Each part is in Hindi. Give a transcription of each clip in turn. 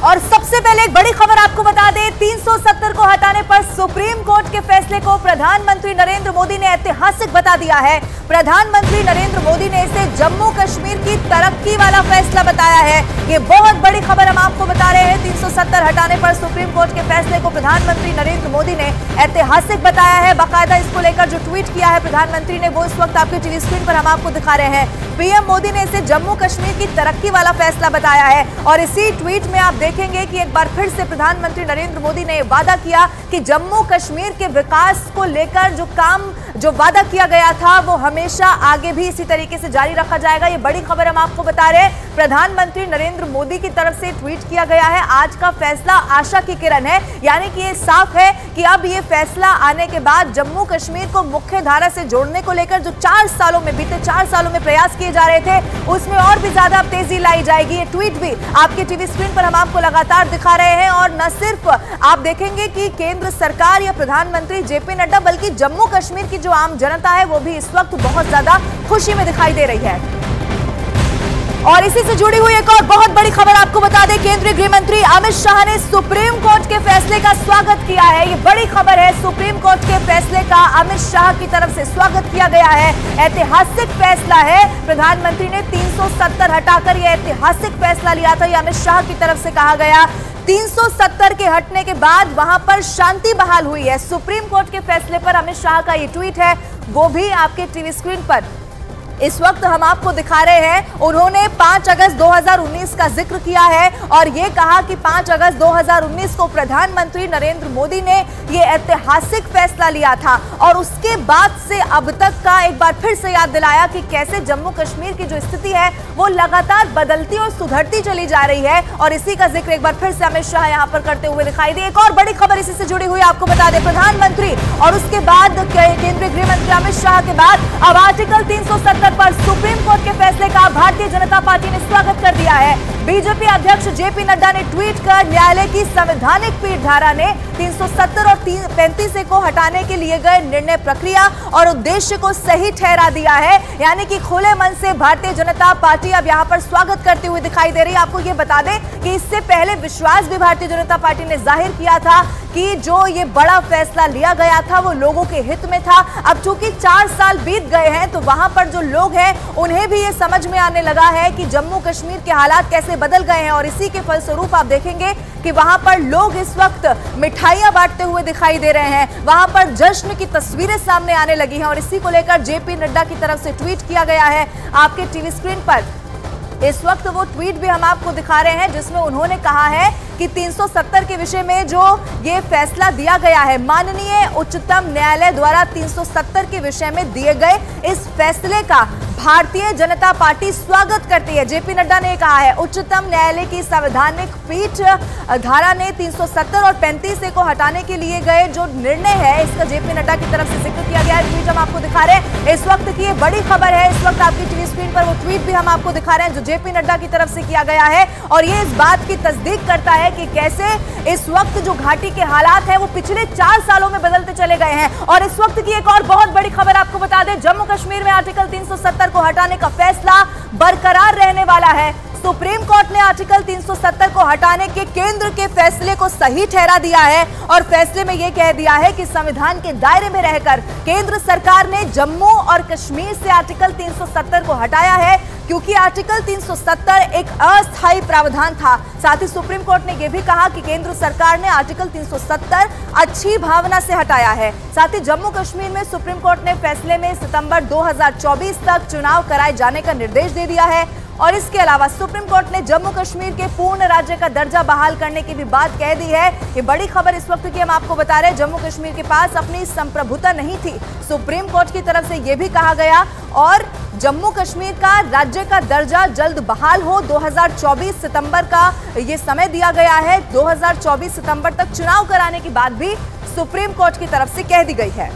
और सबसे पहले एक बड़ी खबर आपको बता दें, 370 को हटाने पर सुप्रीम कोर्ट के फैसले को प्रधानमंत्री नरेंद्र मोदी ने ऐतिहासिक बता दिया है। प्रधानमंत्री नरेंद्र मोदी ने इसे जम्मू कश्मीर की तरक्की वाला फैसला बताया है। ये बहुत बड़ी खबर हम आपको बता रहे हैं। 370 हटाने पर सुप्रीम कोर्ट के फैसले को प्रधानमंत्री नरेंद्र मोदी ने ऐतिहासिक बताया है। बाकायदा इसको लेकर जो ट्वीट किया है प्रधानमंत्री ने, वो इस वक्त आपके टीवी स्क्रीन पर हम आपको दिखा रहे हैं। पीएम मोदी ने इसे जम्मू कश्मीर की तरक्की वाला फैसला बताया है और इसी ट्वीट में आप देखेंगे कि एक बार फिर से प्रधानमंत्री नरेंद्र मोदी ने वादा किया कि जम्मू कश्मीर के विकास को लेकर जो वादा किया गया था वो हमेशा आगे भी इसी तरीके से जारी रखा जाएगा। ये बड़ी खबर हम आपको बता रहे हैं। प्रधानमंत्री नरेंद्र मोदी की तरफ से ट्वीट किया गया है। आज का फैसला आशा की किरण है, यानी कि ये साफ है कि अब ये फैसला आने के बाद जम्मू कश्मीर को मुख्य धारा से जोड़ने को लेकर जो बीते 4 सालों में प्रयास किए जा रहे थे, उसमें और भी ज्यादा अब तेजी लाई जाएगी। ये ट्वीट भी आपके टीवी स्क्रीन पर हम आपको लगातार दिखा रहे हैं। और न सिर्फ आप देखेंगे कि केंद्र सरकार या प्रधानमंत्री जेपी नड्डा, बल्कि जम्मू कश्मीर की जो आम जनता है वो भी इस वक्त बहुत ज्यादा खुशी में दिखाई दे रही है। और इसी से जुड़ी हुई एक और बहुत बड़ी खबर आपको बता दें, केंद्रीय गृह मंत्री अमित शाह ने सुप्रीम कोर्ट के फैसले का स्वागत किया है। ये बड़ी खबर है, सुप्रीम कोर्ट के फैसले का अमित शाह की तरफ से स्वागत किया गया है। ऐतिहासिक फैसला है। प्रधानमंत्री ने 370 हटाकर यह ऐतिहासिक फैसला लिया था, यह अमित शाह की तरफ से कहा गया। 370 के हटने के बाद वहां पर शांति बहाल हुई है। सुप्रीम कोर्ट के फैसले पर अमित शाह का ये ट्वीट है, वो भी आपके टीवी स्क्रीन पर इस वक्त हम आपको दिखा रहे हैं। उन्होंने 5 अगस्त 2019 का जिक्र किया है और ये कहा कि 5 अगस्त 2019 को प्रधानमंत्री नरेंद्र मोदी ने ये ऐतिहासिक फैसला लिया था और उसके बाद से अब तक का एक बार फिर से याद दिलाया कि कैसे जम्मू कश्मीर की जो स्थिति है वो लगातार बदलती और सुधरती चली जा रही है। और इसी का जिक्र एक बार फिर से अमित शाह यहां पर करते हुए दिखाई दिए। एक और बड़ी खबर इसी से जुड़ी हुई आपको बता दें, प्रधानमंत्री और उसके बाद केंद्रीय गृह मंत्री अमित शाह के बाद अब आर्टिकल 370 पर सुप्रीम कोर्ट के फैसले का भारतीय जनता पार्टी ने स्वागत कर दिया है। बीजेपी अध्यक्ष जेपी नड्डा ने ट्वीट कर न्यायालय की संवैधानिक पीठ धारा ने 370 और 35 को हटाने के लिए गए निर्णय प्रक्रिया और उद्देश्य को सही ठहरा दिया है। यानी कि खुले मन से भारतीय जनता पार्टी अब यहां पर स्वागत करती हुई दिखाई दे रही है। आपको ये बता दें कि इससे पहले विश्वास भी भारतीय जनता पार्टी ने जाहिर किया था कि जो ये बड़ा फैसला लिया गया था वो लोगों के हित में था। अब चूंकि 4 साल बीत गए हैं तो वहां पर जो लोग हैं उन्हें भी ये समझ में आने लगा है कि जम्मू कश्मीर के हालात कैसे बदल गए हैं और इसी के फलस्वरूप आप देखेंगे कि वहां पर लोग इस वक्त मिठाइयां बांटते हुए दिखाई दे रहे हैं। वहां पर जश्न की तस्वीरें सामने आने लगी हैं और इसी को लेकर जेपी नड्डा की तरफ से ट्वीट किया गया है आपके टीवी स्क्रीन पर। इस वक्त वो ट्वीट भी हम आपको दिखा रहे हैं जिसमें उन्होंने कहा है कि 370 के विषय में जो ये फैसला दिया गया है, माननीय उच्चतम न्यायालय द्वारा 370 के विषय में दिए गए इस फैसले का भारतीय जनता पार्टी स्वागत करती है। जेपी नड्डा ने कहा है उच्चतम न्यायालय की संवैधानिक पीठ धारा ने 370 और 35 को हटाने के लिए गए जो निर्णय है, इसका जेपी नड्डा की तरफ से जिक्र किया गया है। ट्वीट हम आपको दिखा रहे हैं। इस वक्त की ये बड़ी खबर है। इस वक्त आपकी टीवी स्क्रीन पर वो ट्वीट भी हम आपको दिखा रहे हैं जो जेपी नड्डा की तरफ से किया गया है और ये इस बात की तस्दीक करता है कि कैसे इस वक्त जो घाटी के हालात हैं वो पिछले 4 सालों में बदलते चले गए हैं। और इस वक्त की एक और बहुत बड़ी खबर आपको बता दें, जम्मू कश्मीर में आर्टिकल 370 को हटाने का फैसला बरकरार रहने वाला है। सुप्रीम कोर्ट ने आर्टिकल 370 को हटाने के केंद्र के फैसले को सही ठहरा दिया है और फैसले में यह कह दिया है कि संविधान के दायरे में रहकर केंद्र सरकार ने जम्मू और कश्मीर से आर्टिकल 370 को हटाया है क्योंकि आर्टिकल 370 एक अस्थायी प्रावधान था। साथ ही सुप्रीम कोर्ट ने यह भी कहा कि केंद्र सरकार ने आर्टिकल 370 अच्छी भावना से हटाया है। साथ ही जम्मू कश्मीर में सुप्रीम कोर्ट ने फैसले में सितंबर 2024 तक चुनाव कराए जाने का निर्देश दे दिया है और इसके अलावा सुप्रीम कोर्ट ने जम्मू कश्मीर के पूर्ण राज्य का दर्जा बहाल करने की भी बात कह दी है। ये बड़ी खबर इस वक्त की हम आपको बता रहे हैं। जम्मू कश्मीर के पास अपनी संप्रभुता नहीं थी, सुप्रीम कोर्ट की तरफ से यह भी कहा गया और जम्मू कश्मीर का राज्य का दर्जा जल्द बहाल हो। 2024 सितंबर का ये समय दिया गया है। 2024 सितंबर तक चुनाव कराने की बात भी सुप्रीम कोर्ट की तरफ से कह दी गई है।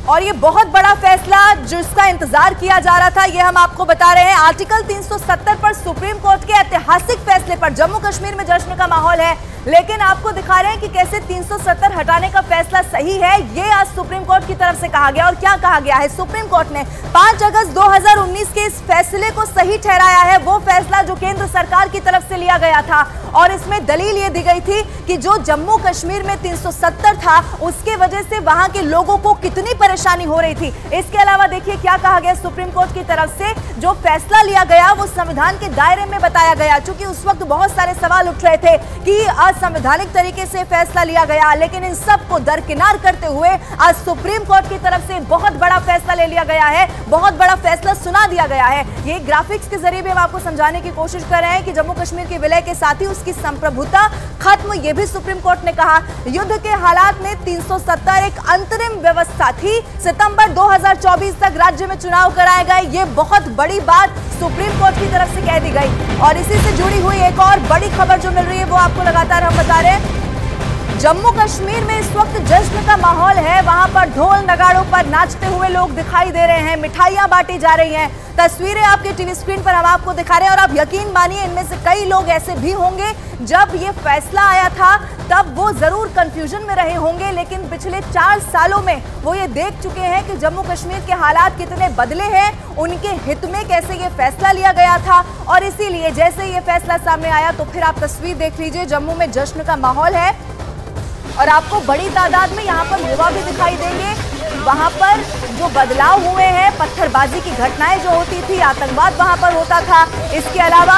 और ये बहुत बड़ा फैसला जिसका इंतजार किया जा रहा था, ये हम आपको बता रहे हैं। आर्टिकल 370 पर सुप्रीम कोर्ट के ऐतिहासिक फैसले पर जम्मू कश्मीर में जश्न का माहौल है, लेकिन आपको दिखा रहे हैं कि कैसे 370 हटाने का फैसला सही है। ये आज सुप्रीम कोर्ट की तरफ से कहा गया और क्या कहा गया है। सुप्रीम कोर्ट ने 5 अगस्त 2019 के इस फैसले को सही ठहराया है, वो फैसला जो केंद्र सरकार की तरफ से लिया गया था और इसमें दलील ये दी गई थी कि जो जम्मू कश्मीर में 370 था उसके वजह से वहां के लोगों को कितनी परेशानी हो रही थी। इसके अलावा देखिए क्या कहा गया सुप्रीम कोर्ट की तरफ से, जो फैसला लिया गया वो संविधान के दायरे में बताया गया। चूंकि उस वक्त बहुत सारे सवाल उठ रहे थे कि असंवैधानिक तरीके से फैसला लिया गया, लेकिन इन सबको दरकिनार करते हुए आज सुप्रीम कोर्ट की तरफ से बहुत बड़ा फैसला ले लिया गया है, बहुत बड़ा फैसला सुना दिया गया है। ये ग्राफिक्स के जरिए भी हम आपको समझाने की कोशिश कर रहे हैं कि जम्मू कश्मीर के विलय के साथ ही उसकी संप्रभुता खत्म, ये भी सुप्रीम कोर्ट ने कहा। युद्ध के हालात में 370 एक अंतरिम व्यवस्था थी, सितंबर 2024 तक राज्य में चुनाव कराए गए, ये बहुत बड़ी बात सुप्रीम कोर्ट की तरफ से कह दी गई। और इसी से जुड़ी हुई एक और बड़ी खबर जो मिल रही है वो आपको लगातार हम बता रहे हैं। जम्मू कश्मीर में इस वक्त जश्न का माहौल है, वहां पर ढोल नगाड़ों पर नाचते हुए लोग दिखाई दे रहे हैं, मिठाइयां बांटी जा रही हैं। तस्वीरें आपके टीवी स्क्रीन पर हम आपको दिखा रहे हैं और आप यकीन मानिए इनमें से कई लोग ऐसे भी होंगे जब ये फैसला आया था तब वो जरूर कंफ्यूजन में रहे होंगे, लेकिन पिछले 4 सालों में वो ये देख चुके हैं कि जम्मू कश्मीर के हालात कितने बदले हैं, उनके हित में कैसे ये फैसला लिया गया था। और इसीलिए जैसे ये फैसला सामने आया तो फिर आप तस्वीर देख लीजिए, जम्मू में जश्न का माहौल है और आपको बड़ी तादाद में यहाँ पर युवा भी दिखाई देंगे। वहां पर जो बदलाव हुए हैं, पत्थरबाजी की घटनाएं जो होती थी, आतंकवाद वहां पर होता था। इसके अलावा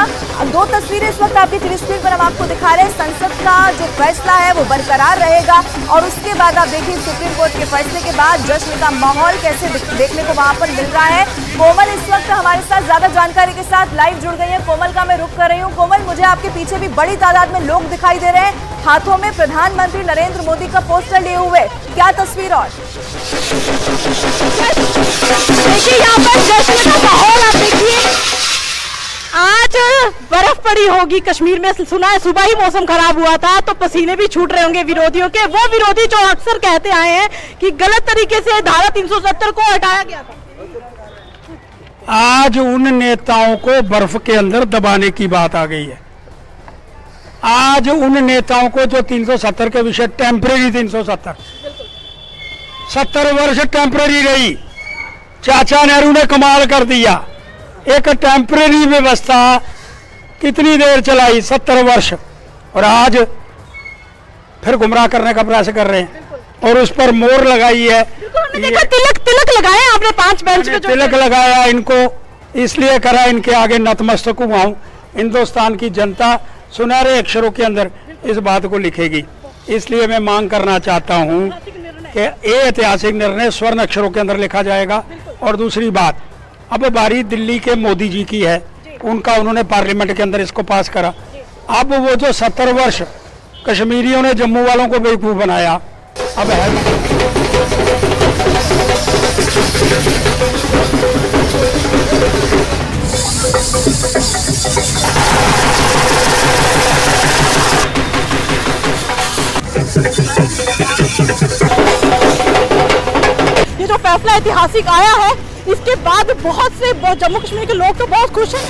2 तस्वीरें इस वक्त आपकी टीवी स्क्रीन पर हम आपको दिखा रहे हैं। संसद का जो फैसला है वो बरकरार रहेगा और उसके बाद आप देखिए सुप्रीम कोर्ट के फैसले के बाद जश्न का माहौल कैसे देखने को वहां पर मिल रहा है। कोमल इस वक्त हमारे साथ ज्यादा जानकारी के साथ लाइव जुड़ गई है। कोमल का मैं रुख कर रही हूँ। कोमल, मुझे आपके पीछे भी बड़ी तादाद में लोग दिखाई दे रहे हैं, हाथों में प्रधानमंत्री नरेंद्र मोदी का पोस्टर लिए हुए, क्या तस्वीर? और देखिए यहाँ पर जश्न का माहौल आप देखिए। आज बर्फ पड़ी होगी कश्मीर में, सुना है सुबह ही मौसम खराब हुआ था तो पसीने भी छूट रहे होंगे विरोधियों के, वो विरोधी जो अक्सर कहते आए हैं कि गलत तरीके से धारा 370 को हटाया गया था। आज उन नेताओं को बर्फ के अंदर दबाने की बात आ गई है। आज उन नेताओं को जो 370 के विषय टेम्परेरी 370 70 वर्ष टेम्परेरी रही, चाचा नेहरू ने कमाल कर दिया। एक टेम्परेरी व्यवस्था कितनी देर चलाई, 70 वर्ष, और आज फिर गुमराह करने का प्रयास कर रहे हैं और उस पर मोहर लगाई है। देखा तिलक लगाया आपने 5 बेंच पे, तिलक लगाया, इनको इसलिए करा इनके आगे नतमस्तक हुआ हूं। हिंदुस्तान की जनता सुनहरे अक्षरों के अंदर इस बात को लिखेगी, इसलिए मैं मांग करना चाहता हूं कि ये ऐतिहासिक निर्णय स्वर्ण अक्षरों के अंदर लिखा जाएगा। और दूसरी बात, अब बारी दिल्ली के मोदी जी की है, उनका उन्होंने पार्लियामेंट के अंदर इसको पास करा। अब वो जो 70 वर्ष कश्मीरियों ने जम्मू वालों को बेवकूफ बनाया, अब है ये जो फैसला ऐतिहासिक आया है इसके बाद बहुत से जम्मू कश्मीर के लोग तो बहुत खुश हैं।